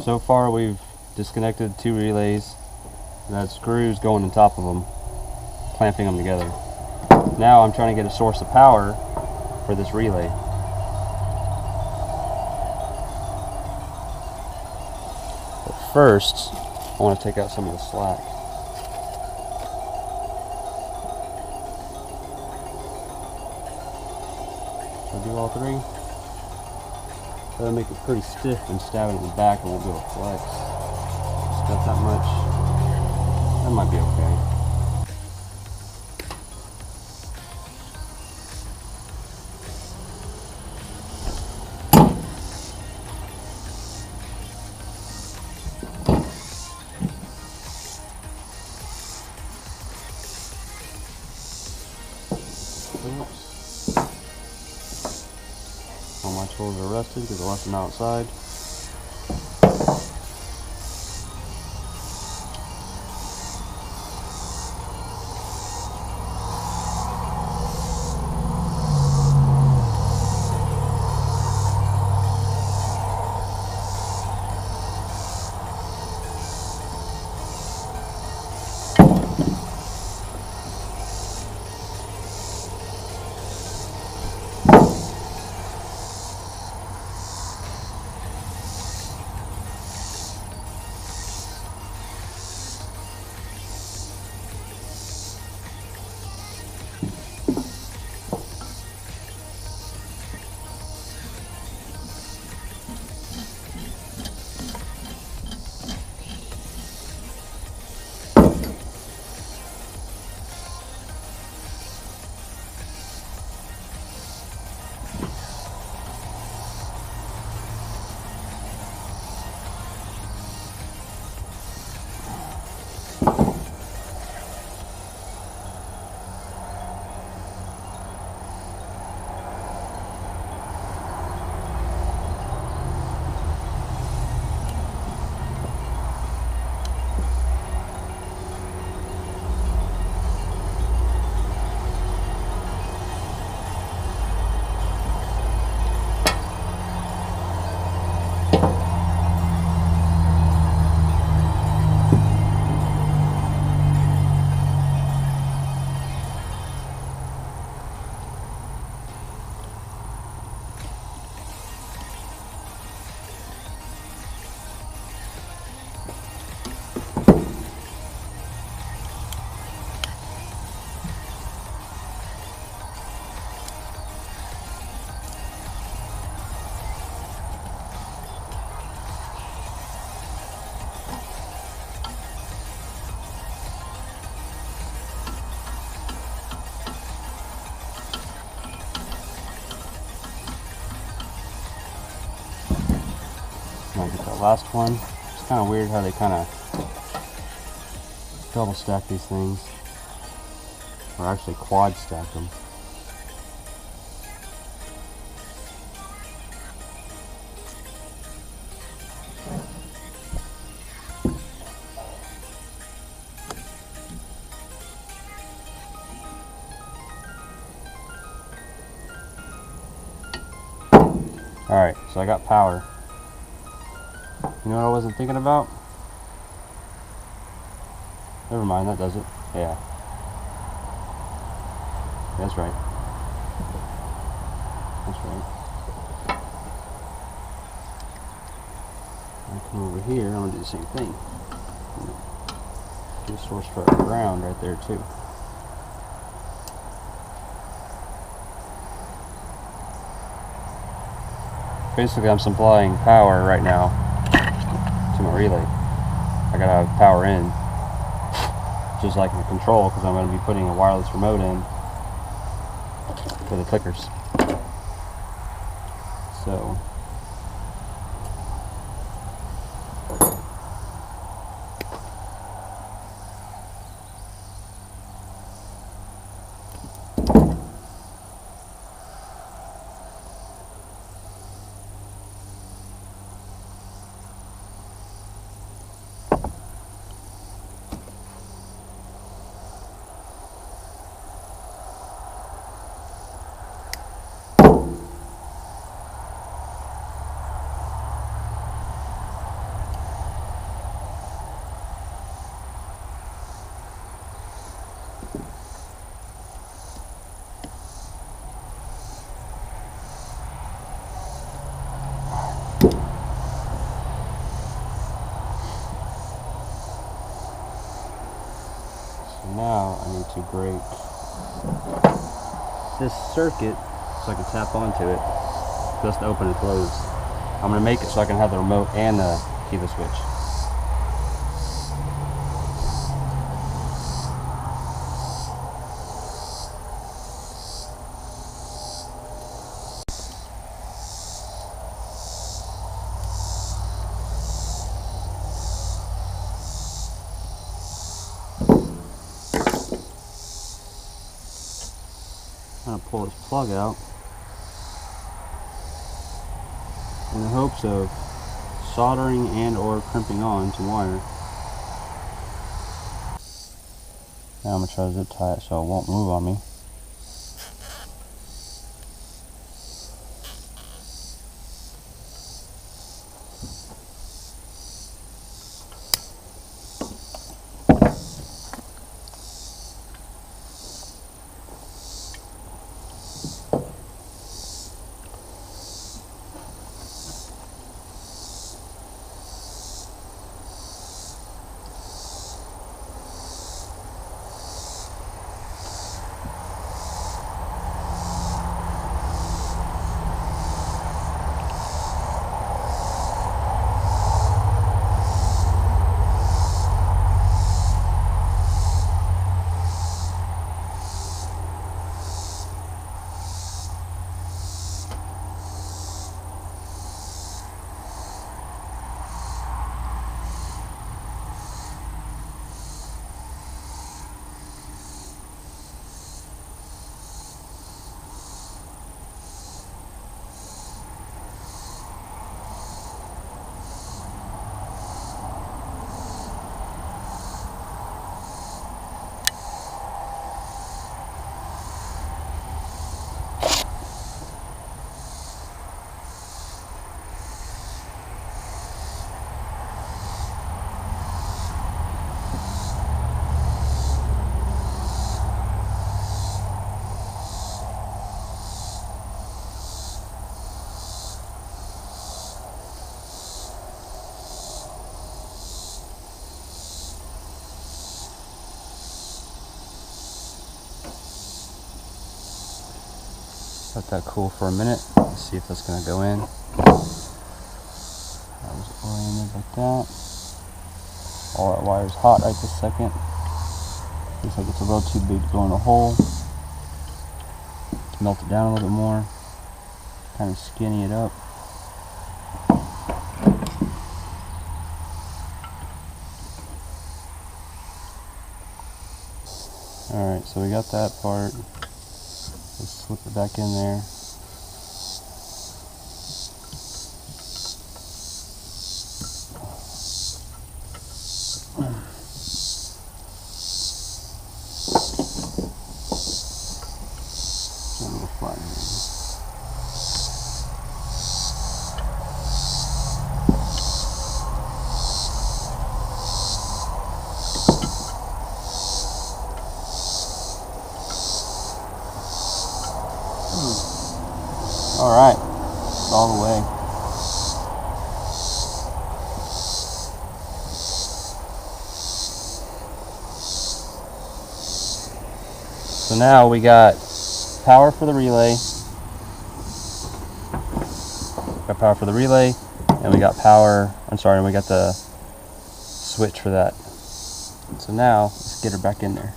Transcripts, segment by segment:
So far we've disconnected 2 relays. That screws going on top of them, clamping them together. Now I'm trying to get a source of power for this relay. But first, I want to take out some of the slack. Should I do all 3? That'll make it pretty stiff and stab it in the back and won't be able to flex. It's got that much. That might be okay. Oops. All my tools are rusted because I left them outside. I'll get that last one. It's kind of weird how they kind of double stack these things, or actually quad stack them. Alright, so I got power. You know what I wasn't thinking about? Never mind, that does it. Yeah. That's right. That's right. I come over here, I'm going to do the same thing. Do a source for our ground right there too. Basically, I'm supplying power right now to my relay. I gotta have power in, just like my control, because I'm going to be putting a wireless remote in for the clickers. So works great. This circuit, so I can tap onto it, just to open and close. I'm going to make it so I can have the remote and the keyless switch. I'm going to pull this plug out in the hopes of soldering and or crimping on some wire. Now I'm going to try to zip tie it so it won't move on me. Let that cool for a minute. Let's see if that's going to go in. That was oriented like that. All that wire is hot right this second. Looks like it's a little too big to go in the hole. Let's melt it down a little bit more. Kind of skinny it up. Alright, so we got that part. Let's slip it back in there. A little flat here. Alright, all the way. So now we got power for the relay. Got power for the relay, and we got power, and we got the switch for that. So now, let's get her back in there.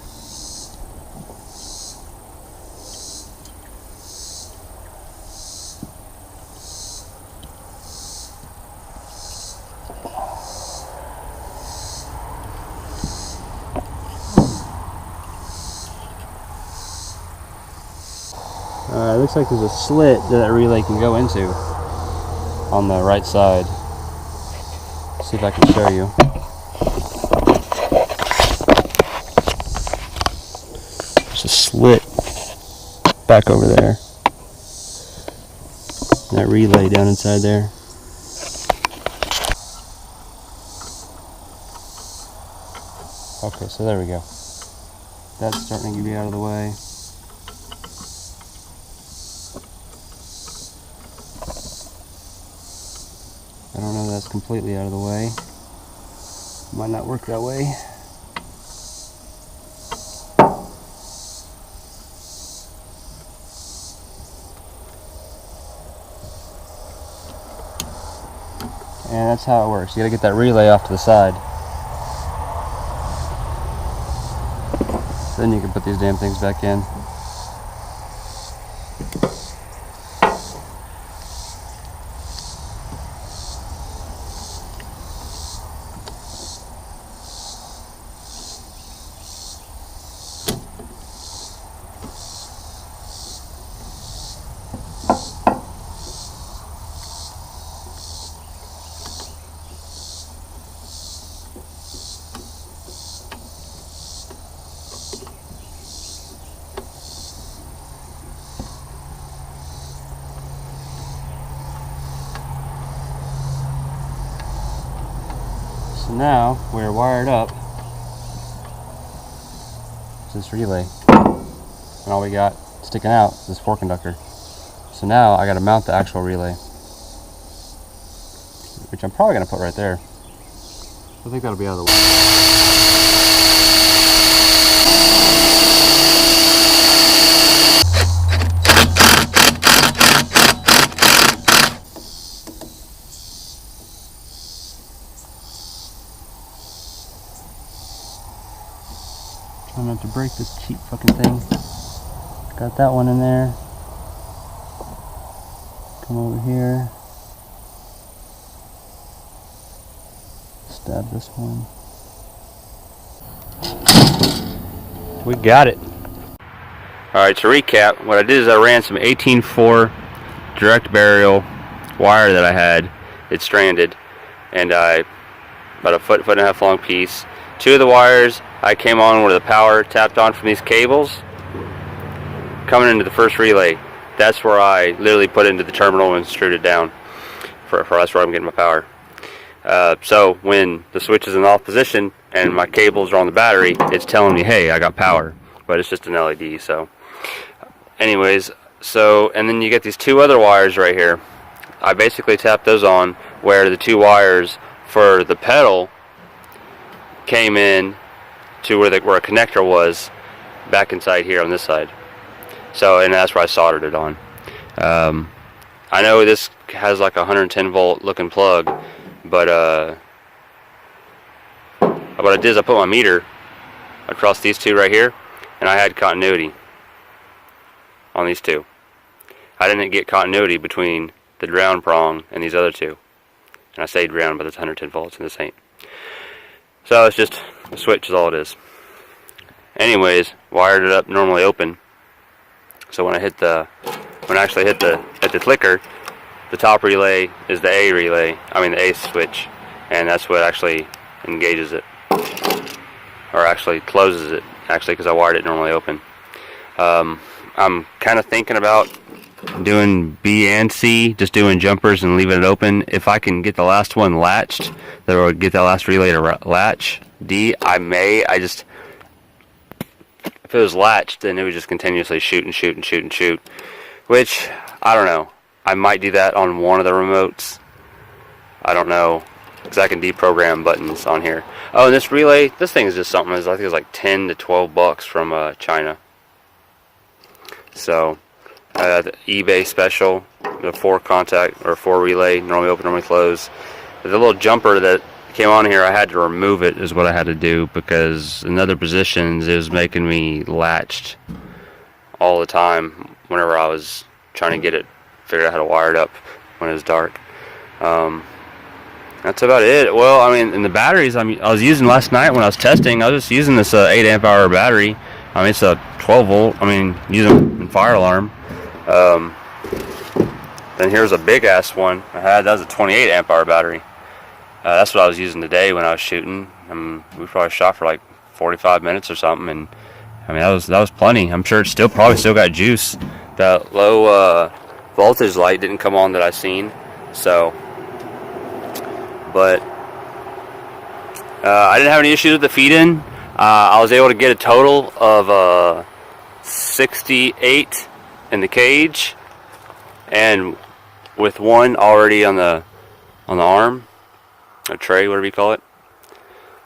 Alright, looks like there's a slit that relay can go into on the right side. Let's see if I can show you. There's a slit back over there. That relay down inside there. Okay, so there we go. That's starting to be out of the way. I don't know that that's completely out of the way. Might not work that way. And that's how it works. You gotta get that relay off to the side. So then you can put these damn things back in. So now we're wired up to this relay, and all we got sticking out is this 4 conductor. So now I got to mount the actual relay, which I'm probably going to put right there. I think that'll be out of the way. Trying not to break this cheap fucking thing. Got that one in there. Come over here. Stab this one. We got it. Alright, to recap, what I did is I ran some 18-4 direct burial wire that I had. It's stranded, and I about a foot and a half long piece. 2 of the wires I came on where the power tapped on from these cables coming into the first relay. That's where I literally put into the terminal and screwed it down. That's where I'm getting my power. So when the switch is in off position and my cables are on the battery, it's telling me, hey, I got power. But it's just an LED. So anyways, and then you get these 2 other wires right here. I basically tapped those on where the 2 wires for the pedal came in to where a connector was back inside here on this side. So, and that's where I soldered it on. I know this has like a 110 volt looking plug, but what I did is I put my meter across these 2 right here, and I had continuity on these 2. I didn't get continuity between the ground prong and these other 2. And I say ground, but it's 110 volts, and this ain't. So it's just a switch is all it is. Anyways, wired it up normally open. So when I actually hit the clicker, the top relay is the A relay. I mean the A switch, and that's what actually engages it, or actually closes it. Actually, because I wired it normally open. I'm kind of thinking about doing B and C, just doing jumpers and leaving it open. If I can get the last one latched, that will get that last relay to latch. D, I may. If it was latched, then it would just continuously shoot and shoot and shoot and shoot. Which, I don't know. I might do that on one of the remotes. I don't know, because I can deprogram buttons on here. Oh, and this relay, this thing is just something. I think it's like 10 to 12 bucks from China. So, the eBay special, the 4 contact or 4 relay, normally open, normally close. The little jumper that came on here, I had to remove it, is what I had to do, because in other positions it was making me latched all the time whenever I was trying to get it, figure out how to wire it up when it was dark. That's about it. Well, I mean, in the batteries I was using last night when I was testing, I was just using this 8 amp hour battery. I mean, it's a 12 volt. I mean, using in fire alarm. Then here's a big ass one I had. That was a 28 amp hour battery. That's what I was using today when I was shooting. We probably shot for like 45 minutes or something, and I mean that was plenty. I'm sure it's probably still got juice. That low voltage light didn't come on that I seen, so. But I didn't have any issues with the feed-in. I was able to get a total of 68 in the cage, and with one already on the arm, a tray, whatever you call it.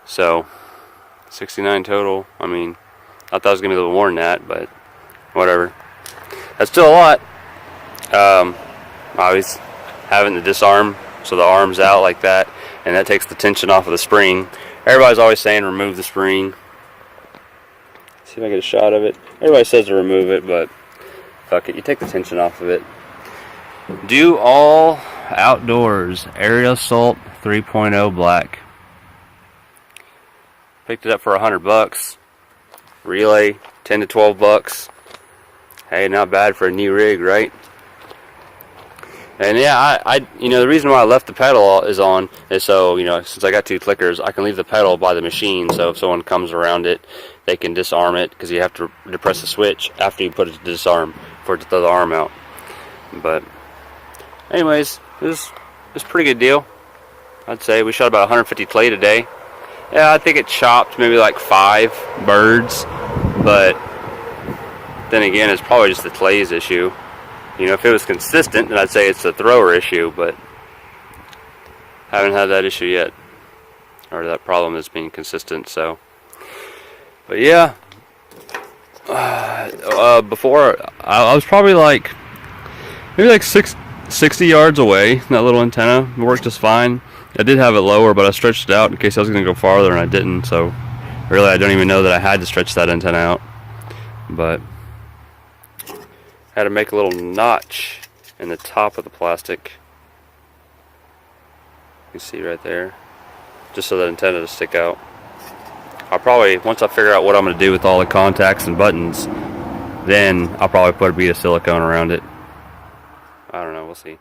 So 69 total. I mean, I thought it was gonna be a little more than that, but whatever. That's still a lot. I was having to disarm so the arm's out like that, and that takes the tension off of the spring. Everybody's always saying remove the spring. See if I get a shot of it. Everybody says to remove it, but fuck it, you take the tension off of it. Do all outdoors area salt 3.0 black. Picked it up for $100. Relay 10 to 12 bucks. Hey, not bad for a new rig, right? And yeah, I you know, the reason why I left the pedal is so, you know, since I got 2 clickers, I can leave the pedal by the machine, so if someone comes around it, they can disarm it, because you have to depress the switch after you put it to disarm for it to throw the arm out. But anyways, this is a pretty good deal. I'd say we shot about 150 clay today. Yeah, I think it chopped maybe like 5 birds, but then again, it's probably just the clay's issue. You know, if it was consistent, then I'd say it's the thrower issue, but haven't had that issue yet, or that problem is being consistent. So, but yeah, before I was probably like maybe like 60 yards away. That little antenna worked just fine. I did have it lower, but I stretched it out in case I was going to go farther, and I didn't. So really, I don't even know that I had to stretch that antenna out, but had to make a little notch in the top of the plastic. You can see right there, just so that antenna to stick out. I'll probably, once I figure out what I'm going to do with all the contacts and buttons, then I'll probably put a bead of silicone around it. I don't know, we'll see.